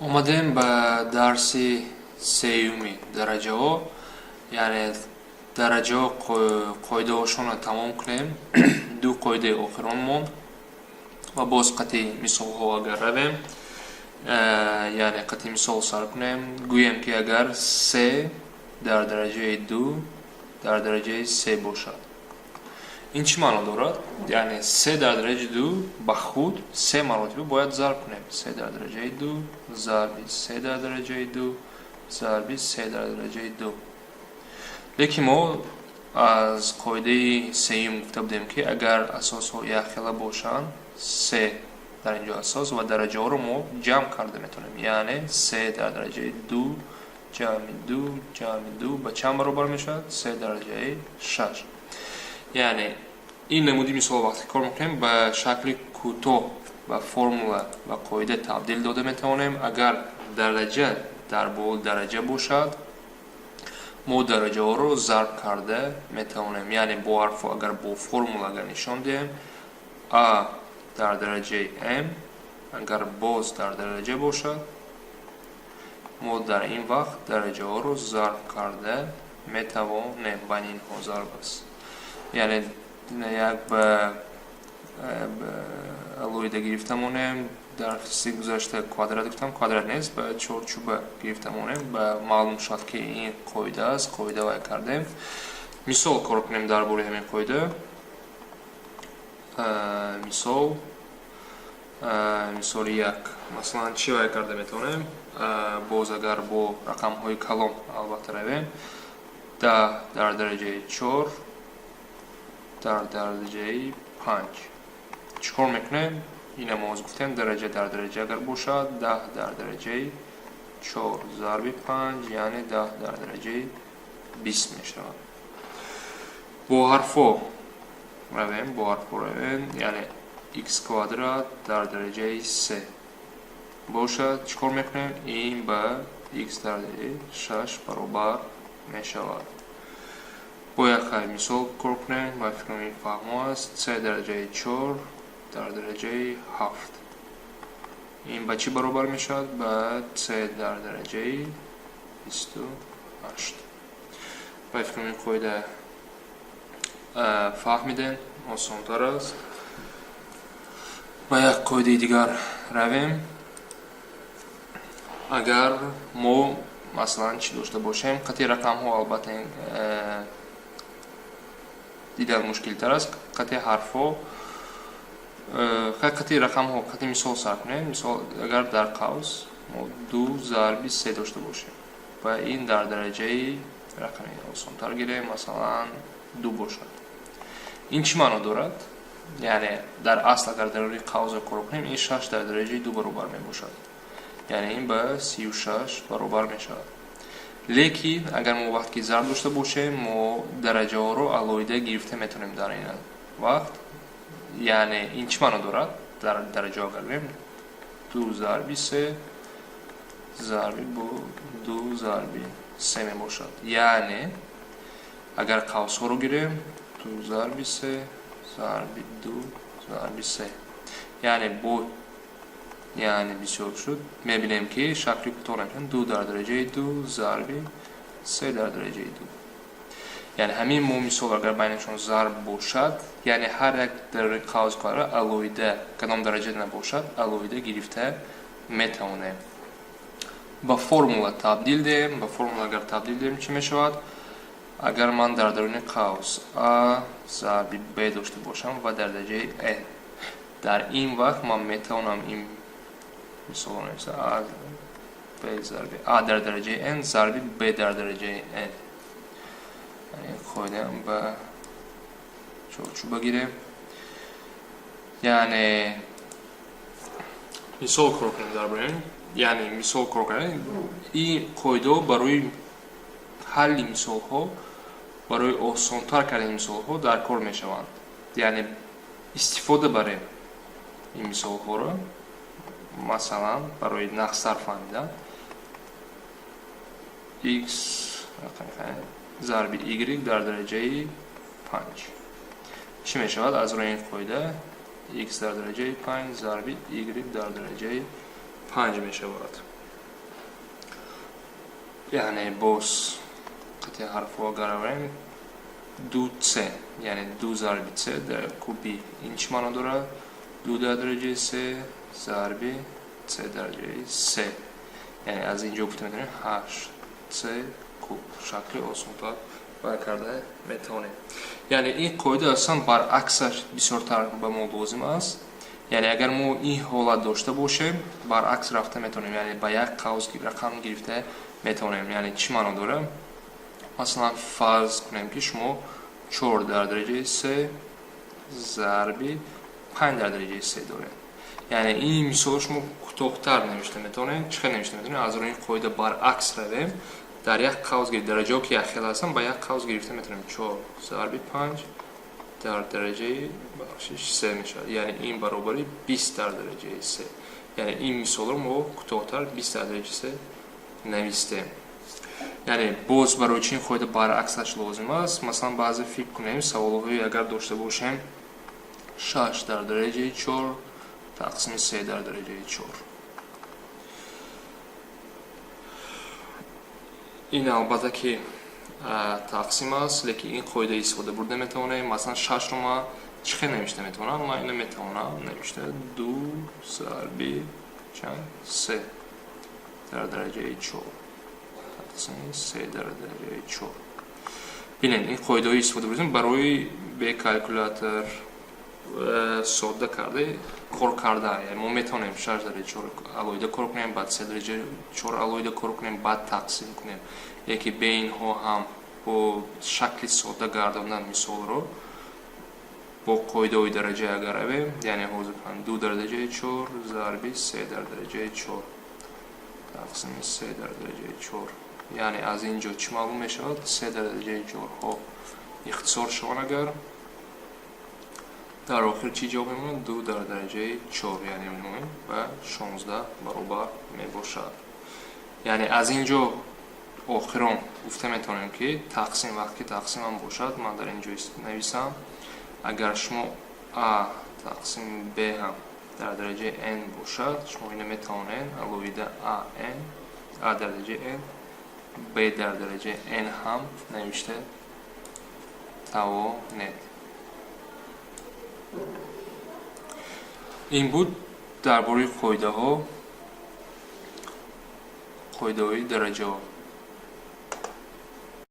омадем ба дарси сеюми дараҷаҳо, яъне дараҷаҳо қоидаҳошонро тамом кунем. ду қоидаи охирон монд ва боз қатъи мисолҳо агар равем, яъне қатъи мисол сар кунем, гӯем ки агар се дар дараҷаи ду дар дараҷаи се бошад, ин чӣ маъно дорад? Яъне се дар дараҷаи ду ба худ се маротиба бояд зарб кунем. Се дар дараҷаи ду зарби се дар дараҷаи ду зарби се дар дараҷаи ду. лекин мо аз қоидаи сеюм гуфта будем ки агар асосҳо якхела бошанд, се дар инҷо асос ва дараҷаҳоро мо ҷамъ карда метавонем. Яъне се дар дараҷаи ду ҷамъи ду ба чанд баробар мешавад? Се дараҷаи шаш. яъне ин намуди мисол вақте кор мекунем ба шакли кӯтоҳ ба формула ва қоида табдил дода метавонем. Агар дараҷа дар боли дараҷа бошад, мо дараҷаҳоро зарб карда метавонем. Яъне бо ҳарфо агар бо формула агар нишон диҳем, а дар дараҷаи м агар боз дар дараҷа бошад, мо дар ин вақт дараҷаҳоро зарб карда метавонем. ба инҳо зарб аст. яъне як ба алоҳида гирифта монем. дар фиси гузашта квадрат гуфтам, квадрат нест, ба чорчӯба гирифта монем. Ба маълум шуд ки ин қоида аст, қоида вай кардем. мисол кор кунем дар бораи ҳамин қоида. мисоли як, масалан чӣ вай карда метавонем? боз агар бо рақамҳои калон албатта равем, 10 дар дараҷаи 4 дар дараҷаи 5. чӣ кор мекунем? ина мо оз гуфтем дараҷа дар дараҷа агар бошад, 10 дар дараҷаи 4 зарби 5, яъне 10 дар дараҷаи 20 мешавад. бо ҳарфо равем, яъне x квадрат дар дараҷаи 3 бошад. чӣ кор мекунем? ин ба x дар дараҷаи 6 баробар мешавад. бо якхай мисол кор кунем. ба фикрам ин фаҳмо аст. 3 дараҷаи 4 дар дараҷаи 7. ин ба чӣ баробар мешавад? ба 3 дар дараҷаи 28. ба фикрам ин қоида фаҳмидем, осонтар аст. ба як қоидаи дигар равем. агар мо масалан чӣ дошта бошем, қатъи рақамҳо албатта дидан мушкилтар аст. қатъи ҳарфҳо, қатъи рақамҳо, қатъи мисол сар кунем. мисол агар дар қавс мо 2 зарби 3 дошта бошем, ба ин дар дараҷаи рақами осонтар гирем, масалан 2 бошад. ин чӣ маъно дорад? яъне дар асл агар дар рӯи қавза кор кунем, ин 6 дар дараҷаи 2 баробар мебошад. яъне ин ба 36 баробар мешавад. лекин агар мо вақте ки зарб дошта бошем, мо дараҷаҳоро алоҳида гирифта метавонем дар ин вақт. яъне ин чӣ маъно дорад? дар дараҷаҳо агар бем 2 зарби 3 зарби бо 2 зарби 3 мебошад. яъне агар қавсҳоро гирем 2 зарби 3 зарби 2 зарби 3, яъне бо бисёр шуд. мебинем ки шакли кӯтоҳ намешавад. 2 дар дараҷаи 2 зарби 3 дар дараҷаи 2. яъне ҳамин мо мисол агар байнашон зарб бошад, яъне ҳар як дар рӯи қавз кора алоҳида кадом дараҷа набошад, алоҳида гирифта метавонем. ба формула табдил диҳем. ба формула агар табдил диҳем чӣ мешавад? агар ман дар даруни қавс а зарби б дошта бошам ва дар дараҷаи n, дар ин вақт ман метавонам ин мисолро нависа a дар дараҷаи n зарби b дар дараҷаи n. қоидаам ба чорчӯба гирем. яъне мисол кор кунем дар бораи яъне мисол кор кунем. ин қоидаҳо барои ҳалли мисолҳо, барои осонтар кардани мисолҳо дар кор мешаванд. яъне истифода барем ин мисолҳоро, масалан барои нақстар фаҳмидан x зарби y дар дараҷаи 5 чӣ мешавад? аз рӯи ин қоида x дар дараҷаи 5 зарби y дар дараҷаи 5 мешавад. یعنی باز قطعه حرف رو اگر بریم 2c یعنی 2 ضرب c در کوبی این چی معنا داره؟ 2 در درجه 3 ضرب c درجه 3 یعنی از اینجا گفتیم میتونیم 8c کوب شکل آسان‌تر بیان کرده میتونیم. یعنی این قاعده اصلا برعکسش بسیارتر به ما لازم است. یعنی اگر ما این حالت داشته باشیم برعکس رفته میتونیم، یعنی با یک قوس رقم گرفته میتونیم. یعنی چی معنا داره؟ مثلا فرض کنیم که شما 4 در درجه 3 ضرب 5 در درجه 3 دارید. یعنی این مثال شما کوتاه‌تر نوشته میتونید. چقدر نوشته میتونید؟ از روی قاعده برعکس رویم. در یک قوس گرفته درجه که یخیل هستن با یک قوس گرفته میتونیم 4 ضرب 5 در درجه 3 میشه. یعنی این برابری 20 در درجه 3. یعنی این مثال رو ما کوتاه‌تر 20 در درجه 3 نوشتیم. یعنی باز برای چین قاعده برعکسش لازم است. مثلا بعضی فکر کنیم سوال‌هایی اگر داشته باشیم 6 در درجه 4 تقسیم 3 در درجه 4. این البته که تقسیم است، لیکن این قاعده استفاده برده میتونه. مثلا 6 رو ما چقدر نوشته میتونم؟ ما اینو میتونم نوشته 2 ضرب چند 3 در درجه 4 تقسیم 3 در درجه 4. ببینید این قاعده استفاده بردیم برای به کالکولاتور ساده کرده کار کرده. یعنی ما میتونیم 6 درجه 4 علایده کار کنیم، بعد 3 درجه 4 علایده کار کنیم، بعد تقسیم کنیم. یکی به اینها هم با شکل ساده گرداندن مثال رو با قاعده درجه اگر رویم، یعنی حاضر 2 در درجه 4 ضرب 3 در درجه 4 تقسیم 3 در درجه 4. یعنی از اینجا چی معلوم میشود؟ 3 در درجه 4 ها اختصار شوند اگر در آخر چی جواب میمونه؟ 2 در درجه 4 یعنی میمونه و 16 برابر میباشد. یعنی از اینجا آخران گفته میتونیم که تقسیم وقتی تقسیم هم باشد، من در اینجا نویسم اگر شما a تقسیم b هم در درجه n باشد، شما اینو میتونین علایده a در درجه n b در درجه n هم نوشته توانید. این بود درباره قاعده های درجه ها.